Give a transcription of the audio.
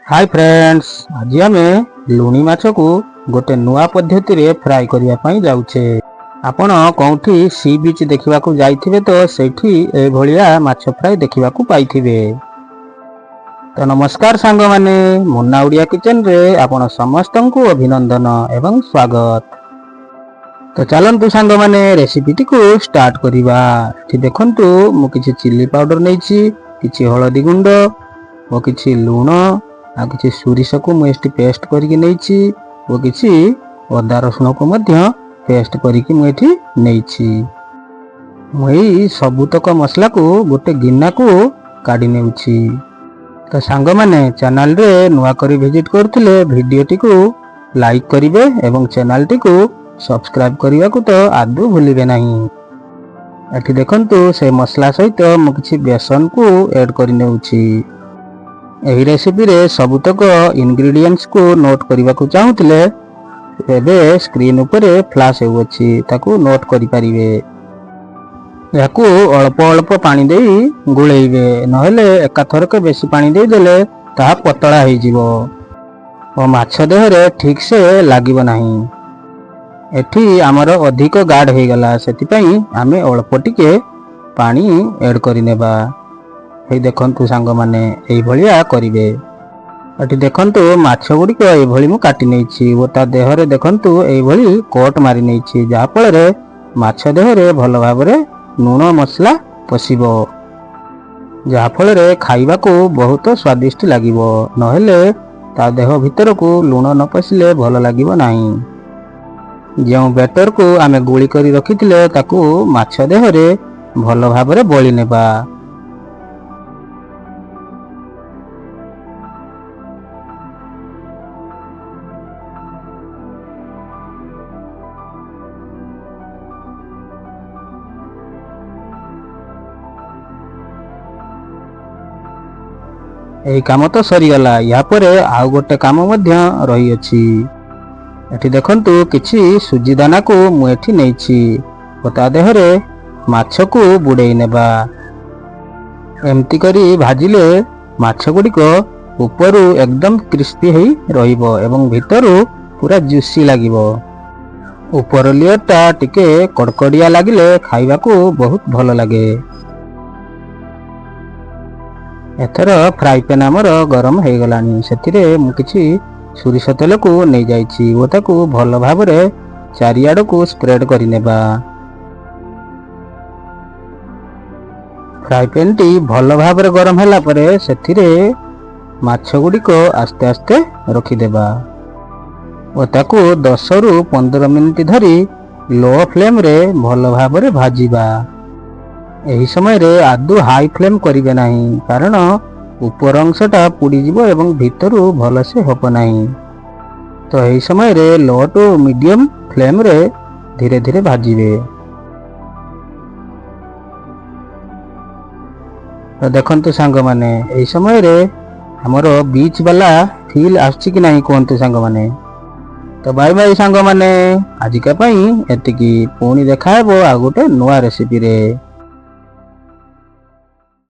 Hi friends, आज आम लुणी माछ को गोटे नुआ पद्धति रे फ्राई करने जाऊे। आपण कौटी सी बीच देखा जाइए तो सेठी ए भलिया माछ फ्राई देखा पाई। तो नमस्कार सांग माने, मुन्ना ओडिया किचन रे आपण समस्त को अभिनंदन एवं स्वागत। तो चलतु सांग माने रेसिपी टी को स्टार्ट करिबा। देखंतु मु किछि चिल्ली पाउडर नैछि, किछि हळदी गुंड और किछि लूण आ किछि सोरिष को मुझे पेस्ट करके नैछि और किछि अदा रसुण को मध्य पेस्ट करके मुझे नैछि। मुई सबुतक मसला को गोटे गिन्ना को काढ़ी नेउछि। तो सांग माने चैनल रे नुआ करी विजिट करथिले वीडियो टी को लाइक करिवे एवं चैनल टी को सब्सक्राइब करने को तो आदौ भूलिबे नहीं। एठी देखंतु से मसला सहित मु किछि बेसन को ऐड करि नेउछि। एही रेसिपी रे सबुतक इंग्रेडिएंट्स को नोट करने को चाहूतिले एबे स्क्रीन ऊपर फ्लैश होउछि, ताकू नोट करि परिबे। याकू अल्प अल्प पानी देई गुळेइबे, नहेले एकाथरके बेसी पानी देई देले ता पतळा होई जिवो और माछ देहरे ठीक से लागिबो नाही। एठी आमर अधिक गाढ़ हो गला, सेतिपई आमे अल्प टिके पानी ऐड करि नेबा। हे देखंतु सांग माने एई भलिया करिवे। एठी देखंतु माछ गुडी एई भली मु काटी नैछि ओ ता देहरे देखंतु एई भली कोट मारि नैछि, जा फଳରେ माछ देहरे भल भाबरे लूण मसला पसिबो, जा फଳରେ खाइबा को बहुत स्वादिष्ट लागिबो। नहेले ता देह भीतर को लूण न पसिले भल लागिबो नाही। जो बेटर को आमे गुली करी रखिथिले ताकू माछ देहरे भल भाबरे बळी नेबा। एही काम तो सरीगला, या परे आउ गोटे काम मध्य रही अछि। एठी देखंतु किछि सुजी दाना को मु एठी नैछि ओ ता देहरे माछ को बुड़ेई नेबा। एमती करी भाजिले माछ गुडी को ऊपरु एकदम क्रिस्पी हेई रहिबो एवं भीतरु पूरा जूसी लागिबो। ऊपर लेयरटा टिके कड़कड़िया लागिले खाइबा को बहुत भल लागे। एथर फ्राई पैन आमर गरम हो गलानी, सेथिरे मु किछि सोरिष तेल को नहीं जाइछि ओ ताकू भल भाबरे चारियाड को स्प्रेड करि नेबा। फ्राई पैन टी भल भाबरे गरम होला परे सेथिरे माछ गुडी को आस्ते आस्ते रखि देबा ओ ताकू 10 रु 15 मिनिट धरी लो फ्लेम रे भल भाबरे भाजिबा। एही समय रे आदु हाई फ्लेम करिवे नाही, कारण ऊपर अंशटा पुड़ी जिवो एवं भीतरु भल से होप नाही। तो एही समय रे लो टू मीडियम फ्लेम रे धीरे धीरे भाजिवे। तो देखंतु सांग माने एही समय रे हमरो बीच वाला फील आछि कि नाही कोंतु सांग माने। तो बाय बाय सांग माने, आजिका पई एतिकी पुणी देखा हेबो आ गोटे नवा रेसिपी रे।